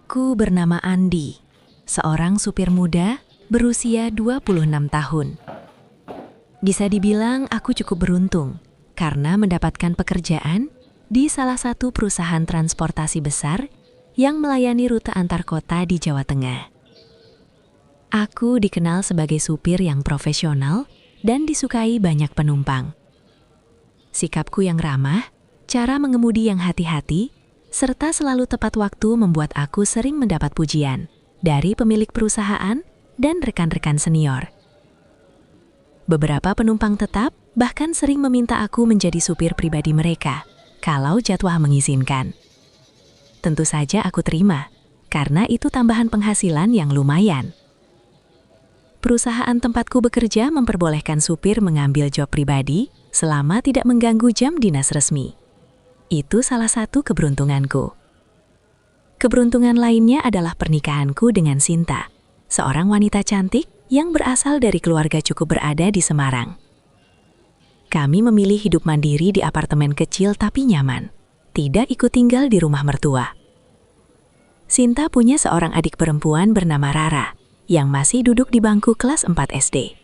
Aku bernama Andi, seorang supir muda berusia 26 tahun. Bisa dibilang aku cukup beruntung karena mendapatkan pekerjaan di salah satu perusahaan transportasi besar yang melayani rute antar kota di Jawa Tengah. Aku dikenal sebagai supir yang profesional dan disukai banyak penumpang. Sikapku yang ramah, cara mengemudi yang hati-hati, serta selalu tepat waktu membuat aku sering mendapat pujian dari pemilik perusahaan dan rekan-rekan senior. Beberapa penumpang tetap bahkan sering meminta aku menjadi supir pribadi mereka kalau jadwal mengizinkan. Tentu saja aku terima, karena itu tambahan penghasilan yang lumayan. Perusahaan tempatku bekerja memperbolehkan supir mengambil job pribadi selama tidak mengganggu jam dinas resmi. Itu salah satu keberuntunganku. Keberuntungan lainnya adalah pernikahanku dengan Sinta, seorang wanita cantik yang berasal dari keluarga cukup berada di Semarang. Kami memilih hidup mandiri di apartemen kecil tapi nyaman, tidak ikut tinggal di rumah mertua. Sinta punya seorang adik perempuan bernama Rara, yang masih duduk di bangku kelas 4 SD.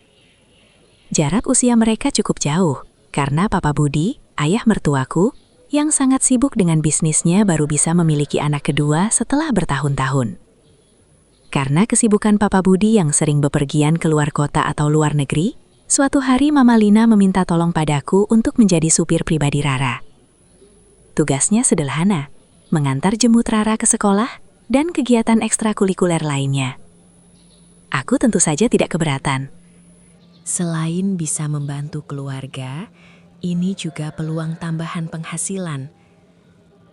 Jarak usia mereka cukup jauh, karena Papa Budi, ayah mertuaku, yang sangat sibuk dengan bisnisnya baru bisa memiliki anak kedua setelah bertahun-tahun. Karena kesibukan Papa Budi yang sering bepergian ke luar kota atau luar negeri, suatu hari Mama Lina meminta tolong padaku untuk menjadi supir pribadi Rara. Tugasnya sederhana, mengantar jemput Rara ke sekolah dan kegiatan ekstrakurikuler lainnya. Aku tentu saja tidak keberatan. Selain bisa membantu keluarga, ini juga peluang tambahan penghasilan.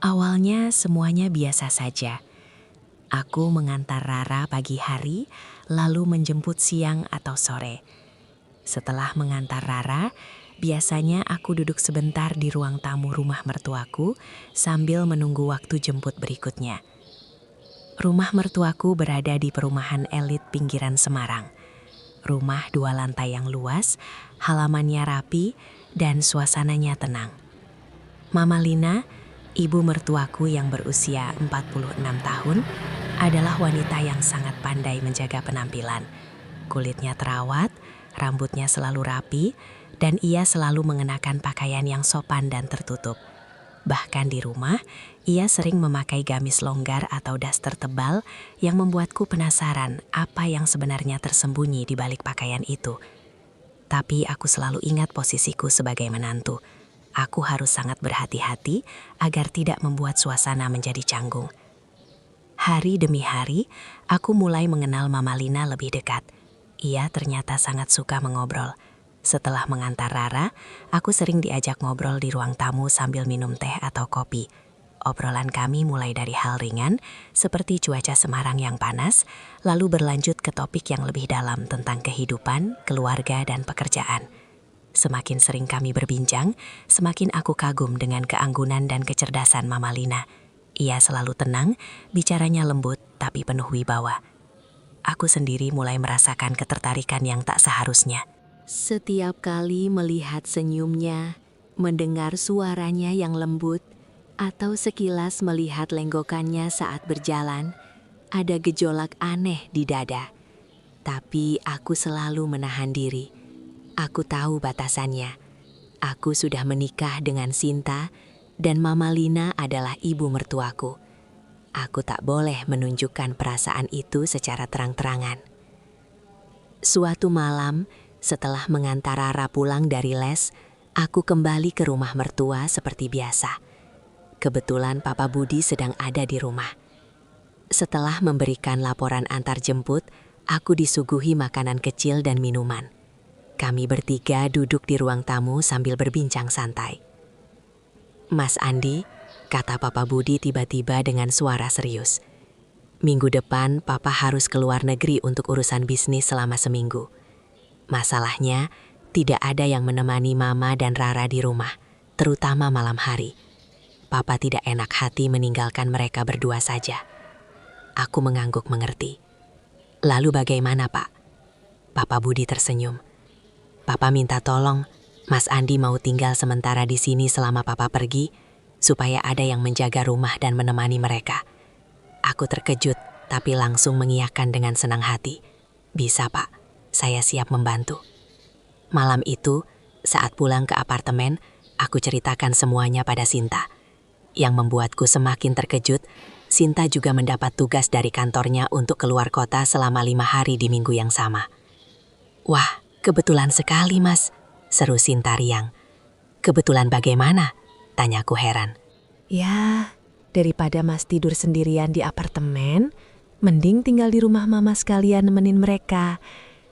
Awalnya semuanya biasa saja. Aku mengantar Rara pagi hari, lalu menjemput siang atau sore. Setelah mengantar Rara, biasanya aku duduk sebentar di ruang tamu rumah mertuaku sambil menunggu waktu jemput berikutnya. Rumah mertuaku berada di perumahan elit pinggiran Semarang. Rumah 2 lantai yang luas, halamannya rapi, dan suasananya tenang. Mama Lina, ibu mertuaku yang berusia 46 tahun, adalah wanita yang sangat pandai menjaga penampilan. Kulitnya terawat, rambutnya selalu rapi, dan ia selalu mengenakan pakaian yang sopan dan tertutup. Bahkan di rumah, ia sering memakai gamis longgar atau daster tebal yang membuatku penasaran apa yang sebenarnya tersembunyi di balik pakaian itu. Tapi aku selalu ingat posisiku sebagai menantu. Aku harus sangat berhati-hati agar tidak membuat suasana menjadi canggung. Hari demi hari, aku mulai mengenal Mama Lina lebih dekat. Ia ternyata sangat suka mengobrol. Setelah mengantar Rara, aku sering diajak ngobrol di ruang tamu sambil minum teh atau kopi. Obrolan kami mulai dari hal ringan, seperti cuaca Semarang yang panas, lalu berlanjut ke topik yang lebih dalam tentang kehidupan, keluarga, dan pekerjaan. Semakin sering kami berbincang, semakin aku kagum dengan keanggunan dan kecerdasan Mama Lina. Ia selalu tenang, bicaranya lembut tapi penuh wibawa. Aku sendiri mulai merasakan ketertarikan yang tak seharusnya. Setiap kali melihat senyumnya, mendengar suaranya yang lembut, atau sekilas melihat lenggokannya saat berjalan, ada gejolak aneh di dada. Tapi aku selalu menahan diri. Aku tahu batasannya. Aku sudah menikah dengan Sinta, dan Mama Lina adalah ibu mertuaku. Aku tak boleh menunjukkan perasaan itu secara terang-terangan. Suatu malam, setelah mengantar Rara pulang dari les, aku kembali ke rumah mertua seperti biasa. Kebetulan Papa Budi sedang ada di rumah. Setelah memberikan laporan antar jemput, aku disuguhi makanan kecil dan minuman. Kami bertiga duduk di ruang tamu sambil berbincang santai. "Mas Andi," kata Papa Budi tiba-tiba dengan suara serius. "Minggu depan Papa harus ke luar negeri untuk urusan bisnis selama seminggu. Masalahnya, tidak ada yang menemani Mama dan Rara di rumah, terutama malam hari. Papa tidak enak hati meninggalkan mereka berdua saja." Aku mengangguk mengerti. "Lalu bagaimana, Pak?" Papa Budi tersenyum. "Papa minta tolong, Mas Andi mau tinggal sementara di sini selama Papa pergi, supaya ada yang menjaga rumah dan menemani mereka. Aku terkejut, tapi langsung mengiyakan dengan senang hati. Bisa, Pak. Saya siap membantu. Malam itu, saat pulang ke apartemen, aku ceritakan semuanya pada Sinta. Yang membuatku semakin terkejut, Sinta juga mendapat tugas dari kantornya untuk keluar kota selama 5 hari di minggu yang sama. Wah, kebetulan sekali, Mas, seru Sinta riang. Kebetulan bagaimana? Tanyaku heran. Ya, daripada Mas tidur sendirian di apartemen, mending tinggal di rumah Mama sekalian nemenin mereka.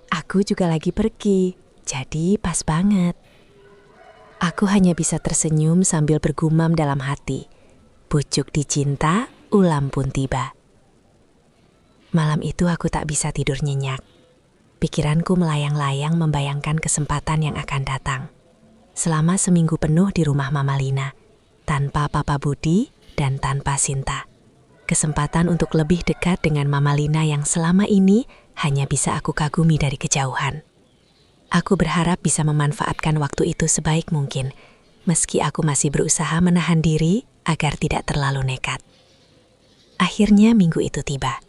Aku juga lagi pergi, jadi pas banget. Aku hanya bisa tersenyum sambil bergumam dalam hati. Pucuk dicinta, ulam pun tiba. Malam itu aku tak bisa tidur nyenyak. Pikiranku melayang-layang membayangkan kesempatan yang akan datang. Selama seminggu penuh di rumah Mama Lina, tanpa Papa Budi dan tanpa Sinta. Kesempatan untuk lebih dekat dengan Mama Lina yang selama ini hanya bisa aku kagumi dari kejauhan. Aku berharap bisa memanfaatkan waktu itu sebaik mungkin, meski aku masih berusaha menahan diri agar tidak terlalu nekat. Akhirnya minggu itu tiba.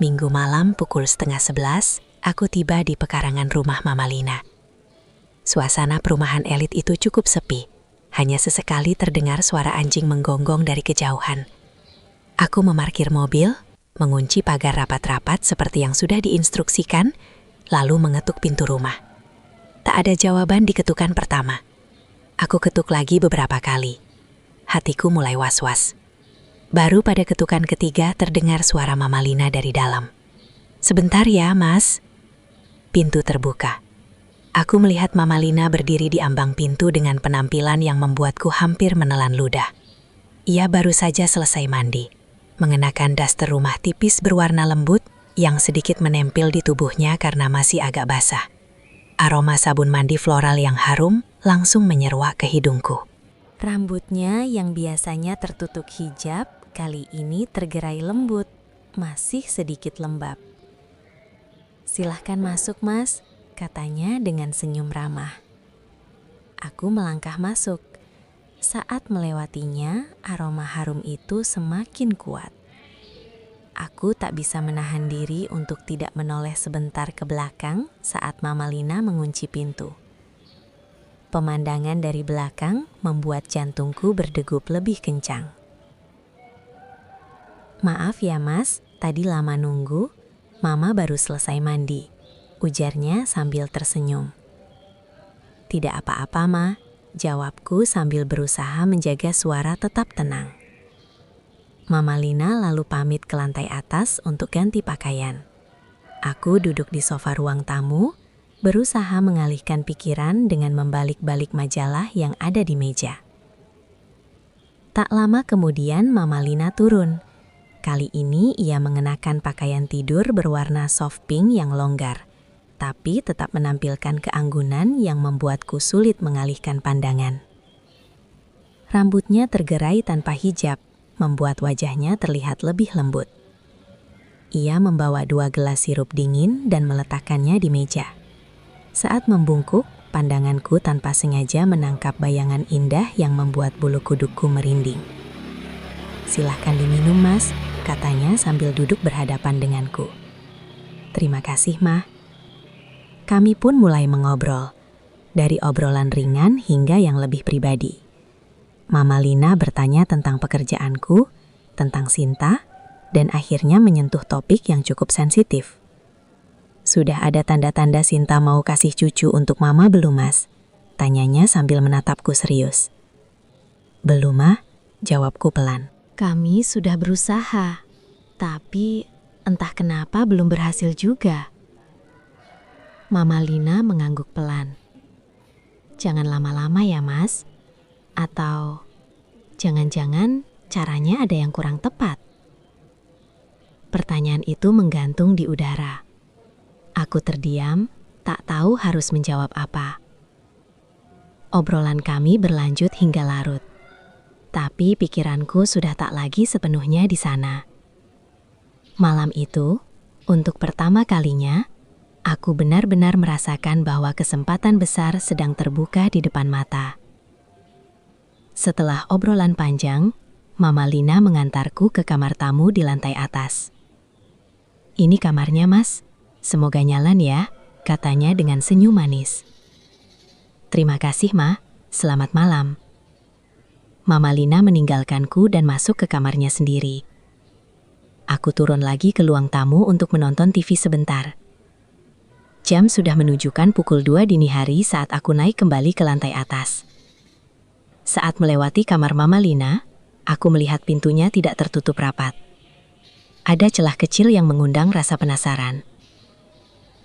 Minggu malam pukul 10:30, aku tiba di pekarangan rumah Mama Lina. Suasana perumahan elit itu cukup sepi. Hanya sesekali terdengar suara anjing menggonggong dari kejauhan. Aku memarkir mobil, mengunci pagar rapat-rapat seperti yang sudah diinstruksikan, lalu mengetuk pintu rumah. Tak ada jawaban di ketukan pertama. Aku ketuk lagi beberapa kali. Hatiku mulai was-was. Baru pada ketukan ketiga terdengar suara Mama Lina dari dalam. "Sebentar ya, Mas." Pintu terbuka. Aku melihat Mama Lina berdiri di ambang pintu dengan penampilan yang membuatku hampir menelan ludah. Ia baru saja selesai mandi, mengenakan daster rumah tipis berwarna lembut yang sedikit menempel di tubuhnya karena masih agak basah. Aroma sabun mandi floral yang harum langsung menyeruak ke hidungku. Rambutnya yang biasanya tertutup hijab, kali ini tergerai lembut, masih sedikit lembab. "Silahkan masuk, Mas," katanya dengan senyum ramah. Aku melangkah masuk. Saat melewatinya, aroma harum itu semakin kuat. Aku tak bisa menahan diri untuk tidak menoleh sebentar ke belakang saat Mama Lina mengunci pintu. Pemandangan dari belakang membuat jantungku berdegup lebih kencang. "Maaf ya, Mas, tadi lama nunggu. Mama baru selesai mandi," ujarnya sambil tersenyum. "Tidak apa-apa, Ma," jawabku sambil berusaha menjaga suara tetap tenang. Mama Lina lalu pamit ke lantai atas untuk ganti pakaian. Aku duduk di sofa ruang tamu, berusaha mengalihkan pikiran dengan membalik-balik majalah yang ada di meja. Tak lama kemudian Mama Lina turun. Kali ini ia mengenakan pakaian tidur berwarna soft pink yang longgar, tapi tetap menampilkan keanggunan yang membuatku sulit mengalihkan pandangan. Rambutnya tergerai tanpa hijab, membuat wajahnya terlihat lebih lembut. Ia membawa 2 gelas sirup dingin dan meletakkannya di meja. Saat membungkuk, pandanganku tanpa sengaja menangkap bayangan indah yang membuat bulu kudukku merinding. "Silahkan diminum, Mas," katanya sambil duduk berhadapan denganku. "Terima kasih, Ma." Kami pun mulai mengobrol, dari obrolan ringan hingga yang lebih pribadi. Mama Lina bertanya tentang pekerjaanku, tentang Sinta, dan akhirnya menyentuh topik yang cukup sensitif. "Sudah ada tanda-tanda Sinta mau kasih cucu untuk Mama belum, Mas?" tanyanya sambil menatapku serius. "Belum, Ma," jawabku pelan. "Kami sudah berusaha, tapi entah kenapa belum berhasil juga." Mama Lina mengangguk pelan. "Jangan lama-lama ya, Mas. Atau jangan-jangan caranya ada yang kurang tepat?" Pertanyaan itu menggantung di udara. Aku terdiam, tak tahu harus menjawab apa. Obrolan kami berlanjut hingga larut. Tapi pikiranku sudah tak lagi sepenuhnya di sana. Malam itu, untuk pertama kalinya, aku benar-benar merasakan bahwa kesempatan besar sedang terbuka di depan mata. Setelah obrolan panjang, Mama Lina mengantarku ke kamar tamu di lantai atas. "Ini kamarnya, Mas. Semoga nyaman ya," katanya dengan senyum manis. "Terima kasih, Ma. Selamat malam." Mama Lina meninggalkanku dan masuk ke kamarnya sendiri. Aku turun lagi ke ruang tamu untuk menonton TV sebentar. Jam sudah menunjukkan pukul 2 dini hari saat aku naik kembali ke lantai atas. Saat melewati kamar Mama Lina, aku melihat pintunya tidak tertutup rapat. Ada celah kecil yang mengundang rasa penasaran.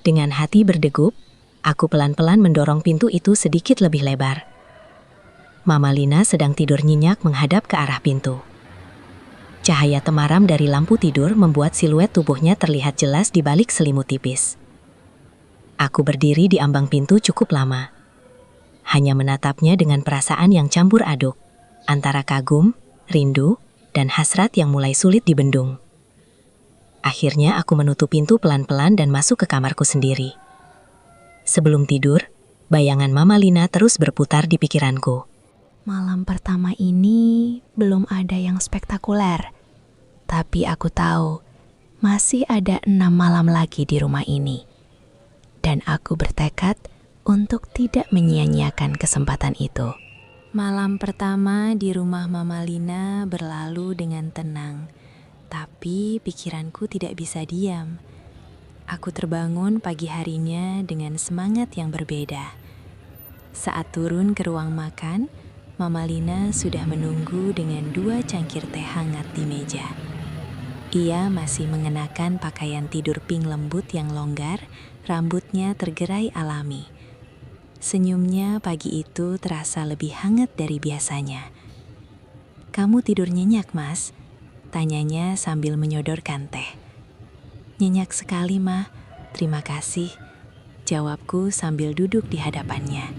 Dengan hati berdegup, aku pelan-pelan mendorong pintu itu sedikit lebih lebar. Mama Lina sedang tidur nyenyak menghadap ke arah pintu. Cahaya temaram dari lampu tidur membuat siluet tubuhnya terlihat jelas di balik selimut tipis. Aku berdiri di ambang pintu cukup lama. Hanya menatapnya dengan perasaan yang campur aduk, antara kagum, rindu, dan hasrat yang mulai sulit dibendung. Akhirnya aku menutup pintu pelan-pelan dan masuk ke kamarku sendiri. Sebelum tidur, bayangan Mama Lina terus berputar di pikiranku. Malam pertama ini belum ada yang spektakuler. Tapi aku tahu, masih ada 6 malam lagi di rumah ini. Dan aku bertekad untuk tidak menyia-nyiakan kesempatan itu. Malam pertama di rumah Mama Lina berlalu dengan tenang. Tapi pikiranku tidak bisa diam. Aku terbangun pagi harinya dengan semangat yang berbeda. Saat turun ke ruang makan, Mama Lina sudah menunggu dengan 2 cangkir teh hangat di meja. Ia masih mengenakan pakaian tidur pink lembut yang longgar, rambutnya tergerai alami. Senyumnya pagi itu terasa lebih hangat dari biasanya. "Kamu tidur nyenyak, Mas?" tanyanya sambil menyodorkan teh. "Nyenyak sekali, Ma. Terima kasih," jawabku sambil duduk di hadapannya.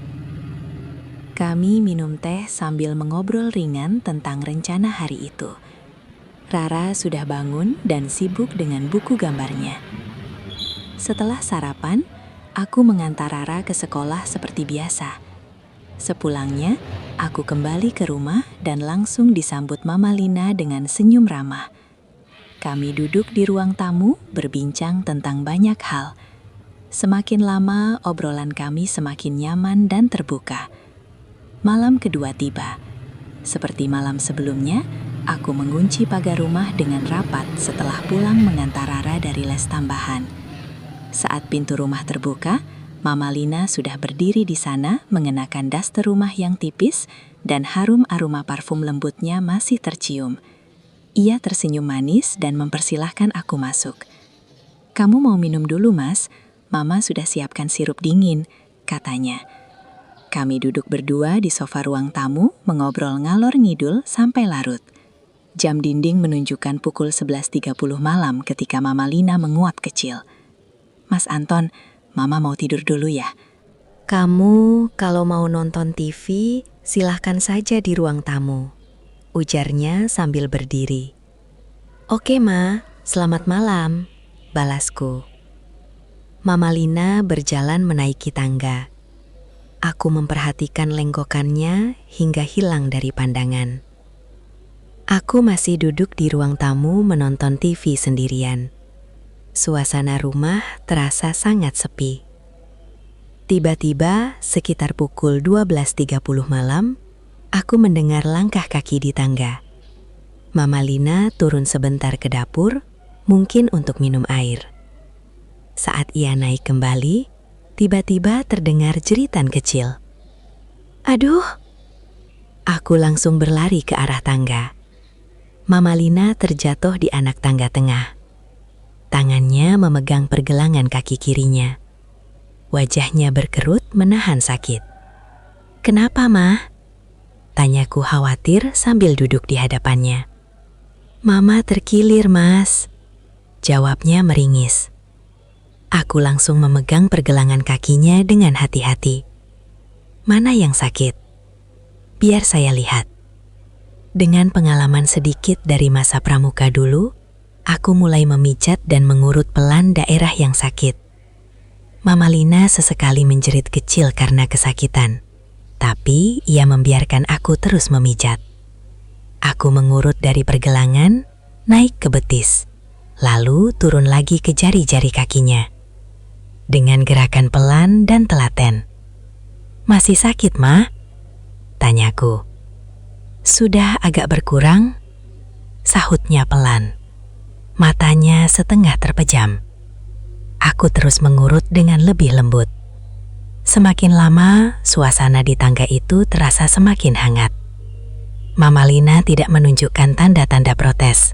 Kami minum teh sambil mengobrol ringan tentang rencana hari itu. Rara sudah bangun dan sibuk dengan buku gambarnya. Setelah sarapan, aku mengantar Rara ke sekolah seperti biasa. Sepulangnya, aku kembali ke rumah dan langsung disambut Mama Lina dengan senyum ramah. Kami duduk di ruang tamu berbincang tentang banyak hal. Semakin lama, obrolan kami semakin nyaman dan terbuka. Malam kedua tiba. Seperti malam sebelumnya, aku mengunci pagar rumah dengan rapat setelah pulang mengantar Rara dari les tambahan. Saat pintu rumah terbuka, Mama Lina sudah berdiri di sana mengenakan daster rumah yang tipis dan harum aroma parfum lembutnya masih tercium. Ia tersenyum manis dan mempersilahkan aku masuk. "Kamu mau minum dulu, Mas? Mama sudah siapkan sirup dingin," katanya. Kami duduk berdua di sofa ruang tamu, mengobrol ngalor ngidul sampai larut. Jam dinding menunjukkan pukul 11.30 malam ketika Mama Lina menguap kecil. "Mas Anton, Mama mau tidur dulu ya." "Kamu kalau mau nonton TV, silahkan saja di ruang tamu," ujarnya sambil berdiri. "Oke, Ma, selamat malam," balasku. Mama Lina berjalan menaiki tangga. Aku memperhatikan lengkokannya hingga hilang dari pandangan. Aku masih duduk di ruang tamu menonton TV sendirian. Suasana rumah terasa sangat sepi. Tiba-tiba, sekitar pukul 12.30 malam, aku mendengar langkah kaki di tangga. Mama Lina turun sebentar ke dapur, mungkin untuk minum air. Saat ia naik kembali, tiba-tiba terdengar jeritan kecil. "Aduh!" Aku langsung berlari ke arah tangga. Mama Lina terjatuh di anak tangga tengah. Tangannya memegang pergelangan kaki kirinya. Wajahnya berkerut menahan sakit. "Kenapa, Ma?" tanyaku khawatir sambil duduk di hadapannya. "Mama terkilir, Mas," jawabnya meringis. Aku langsung memegang pergelangan kakinya dengan hati-hati. "Mana yang sakit? Biar saya lihat." Dengan pengalaman sedikit dari masa pramuka dulu, aku mulai memijat dan mengurut pelan daerah yang sakit. Mama Lina sesekali menjerit kecil karena kesakitan, tapi ia membiarkan aku terus memijat. Aku mengurut dari pergelangan, naik ke betis, lalu turun lagi ke jari-jari kakinya. Dengan gerakan pelan dan telaten. "Masih sakit, Ma?" tanyaku. "Sudah agak berkurang," sahutnya pelan. Matanya setengah terpejam. Aku terus mengurut dengan lebih lembut. Semakin lama, suasana di tangga itu terasa semakin hangat. Mama Lina tidak menunjukkan tanda-tanda protes.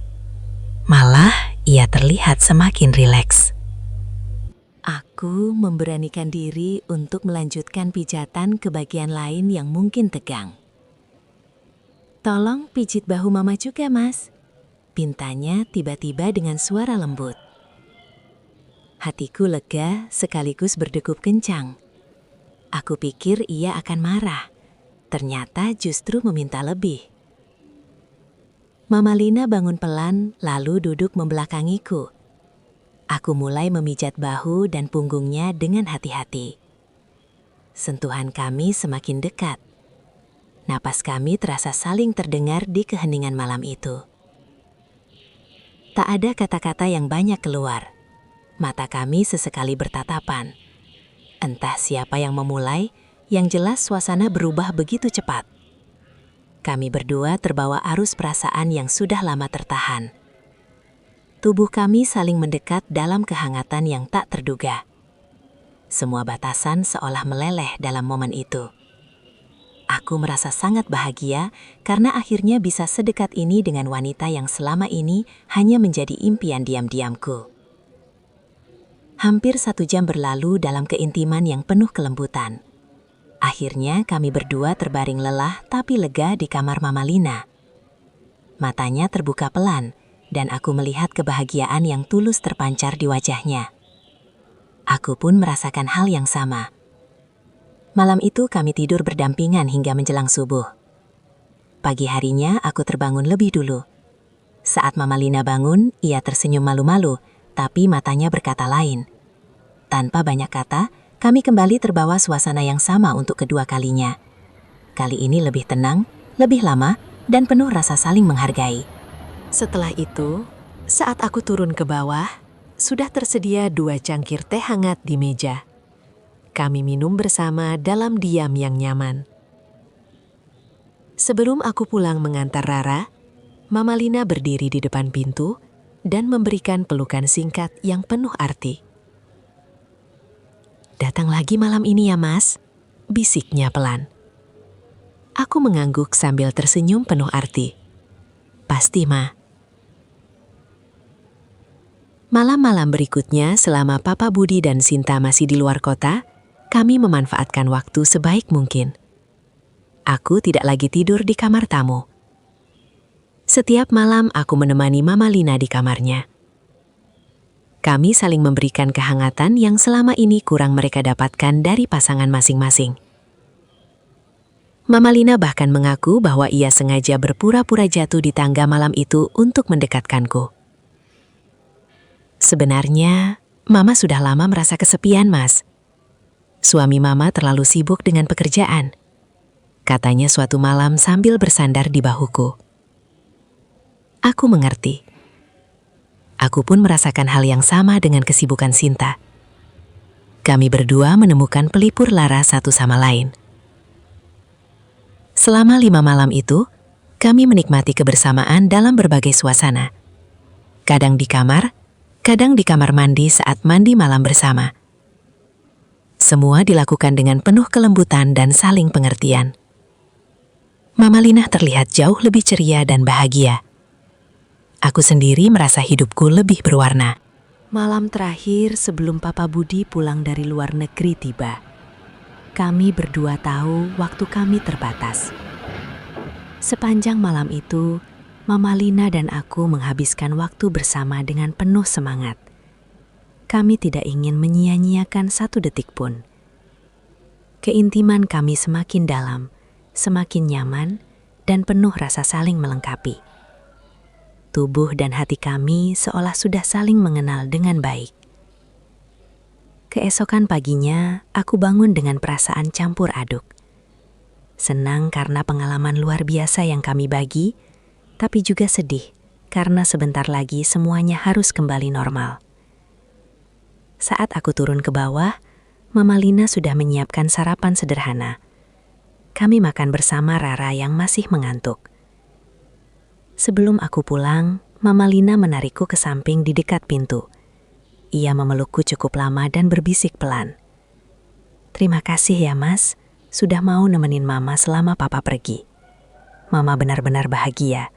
Malah, ia terlihat semakin rileks. Aku memberanikan diri untuk melanjutkan pijatan ke bagian lain yang mungkin tegang. "Tolong pijit bahu Mama juga, Mas," pintanya tiba-tiba dengan suara lembut. Hatiku lega sekaligus berdegup kencang. Aku pikir ia akan marah. Ternyata justru meminta lebih. Mama Lina bangun pelan lalu duduk membelakangiku. Aku mulai memijat bahu dan punggungnya dengan hati-hati. Sentuhan kami semakin dekat. Napas kami terasa saling terdengar di keheningan malam itu. Tak ada kata-kata yang banyak keluar. Mata kami sesekali bertatapan. Entah siapa yang memulai, yang jelas suasana berubah begitu cepat. Kami berdua terbawa arus perasaan yang sudah lama tertahan. Tubuh kami saling mendekat dalam kehangatan yang tak terduga. Semua batasan seolah meleleh dalam momen itu. Aku merasa sangat bahagia karena akhirnya bisa sedekat ini dengan wanita yang selama ini hanya menjadi impian diam-diamku. Hampir 1 jam berlalu dalam keintiman yang penuh kelembutan. Akhirnya kami berdua terbaring lelah tapi lega di kamar Mama Lina. Matanya terbuka pelan dan aku melihat kebahagiaan yang tulus terpancar di wajahnya. Aku pun merasakan hal yang sama. Malam itu kami tidur berdampingan hingga menjelang subuh. Pagi harinya aku terbangun lebih dulu. Saat Mama Lina bangun, ia tersenyum malu-malu, tapi matanya berkata lain. Tanpa banyak kata, kami kembali terbawa suasana yang sama untuk kedua kalinya. Kali ini lebih tenang, lebih lama, dan penuh rasa saling menghargai. Setelah itu, saat aku turun ke bawah, sudah tersedia 2 cangkir teh hangat di meja. Kami minum bersama dalam diam yang nyaman. Sebelum aku pulang mengantar Rara, Mama Lina berdiri di depan pintu dan memberikan pelukan singkat yang penuh arti. "Datang lagi malam ini ya, Mas," bisiknya pelan. Aku mengangguk sambil tersenyum penuh arti. "Pasti, Ma." Malam-malam berikutnya, selama Papa Budi dan Sinta masih di luar kota, kami memanfaatkan waktu sebaik mungkin. Aku tidak lagi tidur di kamar tamu. Setiap malam aku menemani Mama Lina di kamarnya. Kami saling memberikan kehangatan yang selama ini kurang mereka dapatkan dari pasangan masing-masing. Mama Lina bahkan mengaku bahwa ia sengaja berpura-pura jatuh di tangga malam itu untuk mendekatkanku. Sebenarnya, Mama sudah lama merasa kesepian, Mas. Suami Mama terlalu sibuk dengan pekerjaan. Katanya suatu malam sambil bersandar di bahuku. Aku mengerti. Aku pun merasakan hal yang sama dengan kesibukan Sinta. Kami berdua menemukan pelipur lara satu sama lain. Selama 5 malam itu, kami menikmati kebersamaan dalam berbagai suasana. Kadang di kamar, kadang di kamar mandi saat mandi malam bersama. Semua dilakukan dengan penuh kelembutan dan saling pengertian. Mama Lina terlihat jauh lebih ceria dan bahagia. Aku sendiri merasa hidupku lebih berwarna. Malam terakhir sebelum Papa Budi pulang dari luar negeri tiba. Kami berdua tahu waktu kami terbatas. Sepanjang malam itu, Mama Lina dan aku menghabiskan waktu bersama dengan penuh semangat. Kami tidak ingin menyia-nyiakan 1 detik pun. Keintiman kami semakin dalam, semakin nyaman, dan penuh rasa saling melengkapi. Tubuh dan hati kami seolah sudah saling mengenal dengan baik. Keesokan paginya, aku bangun dengan perasaan campur aduk. Senang karena pengalaman luar biasa yang kami bagi, tapi juga sedih karena sebentar lagi semuanya harus kembali normal. Saat aku turun ke bawah, Mama Lina sudah menyiapkan sarapan sederhana. Kami makan bersama Rara yang masih mengantuk. Sebelum aku pulang, Mama Lina menarikku ke samping di dekat pintu. Ia memelukku cukup lama dan berbisik pelan. "Terima kasih ya Mas, sudah mau nemenin Mama selama Papa pergi. Mama benar-benar bahagia.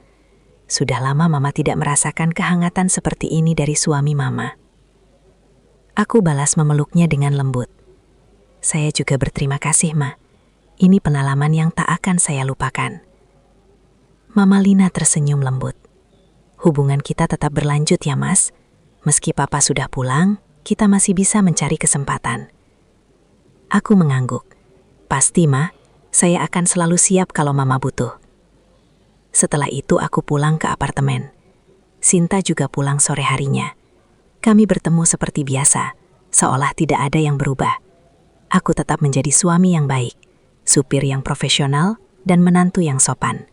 Sudah lama Mama tidak merasakan kehangatan seperti ini dari suami Mama." Aku balas memeluknya dengan lembut. "Saya juga berterima kasih, Ma. Ini pengalaman yang tak akan saya lupakan." Mama Lina tersenyum lembut. "Hubungan kita tetap berlanjut ya, Mas. Meski Papa sudah pulang, kita masih bisa mencari kesempatan." Aku mengangguk. "Pasti, Ma. Saya akan selalu siap kalau Mama butuh." Setelah itu aku pulang ke apartemen. Sinta juga pulang sore harinya. Kami bertemu seperti biasa, seolah tidak ada yang berubah. Aku tetap menjadi suami yang baik, supir yang profesional, dan menantu yang sopan.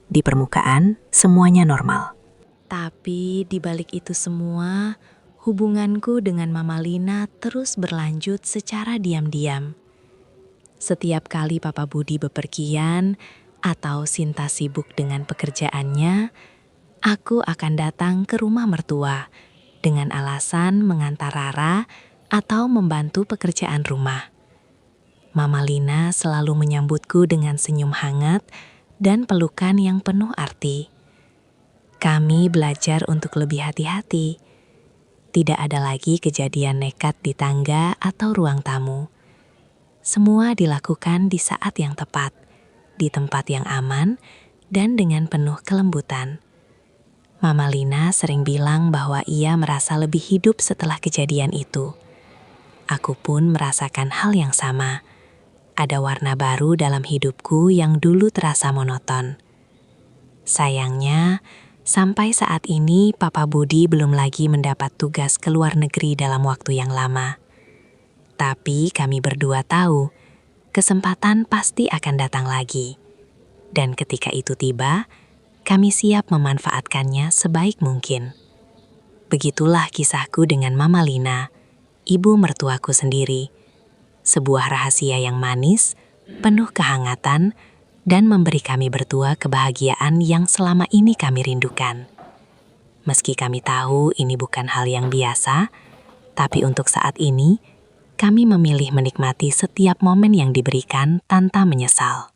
Di permukaan, semuanya normal. Tapi di balik itu semua, hubunganku dengan Mama Lina terus berlanjut secara diam-diam. Setiap kali Papa Budi bepergian atau Sinta sibuk dengan pekerjaannya, aku akan datang ke rumah mertua dengan alasan mengantar Rara atau membantu pekerjaan rumah. Mama Lina selalu menyambutku dengan senyum hangat dan pelukan yang penuh arti. Kami belajar untuk lebih hati-hati. Tidak ada lagi kejadian nekat di tangga atau ruang tamu. Semua dilakukan di saat yang tepat, di tempat yang aman, dan dengan penuh kelembutan. Mama Lina sering bilang bahwa ia merasa lebih hidup setelah kejadian itu. Aku pun merasakan hal yang sama. Ada warna baru dalam hidupku yang dulu terasa monoton. Sayangnya, sampai saat ini Papa Budi belum lagi mendapat tugas ke luar negeri dalam waktu yang lama. Tapi kami berdua tahu, kesempatan pasti akan datang lagi. Dan ketika itu tiba, kami siap memanfaatkannya sebaik mungkin. Begitulah kisahku dengan Mama Lina, ibu mertuaku sendiri. Sebuah rahasia yang manis, penuh kehangatan, dan memberi kami berdua kebahagiaan yang selama ini kami rindukan. Meski kami tahu ini bukan hal yang biasa, tapi untuk saat ini, kami memilih menikmati setiap momen yang diberikan tanpa menyesal.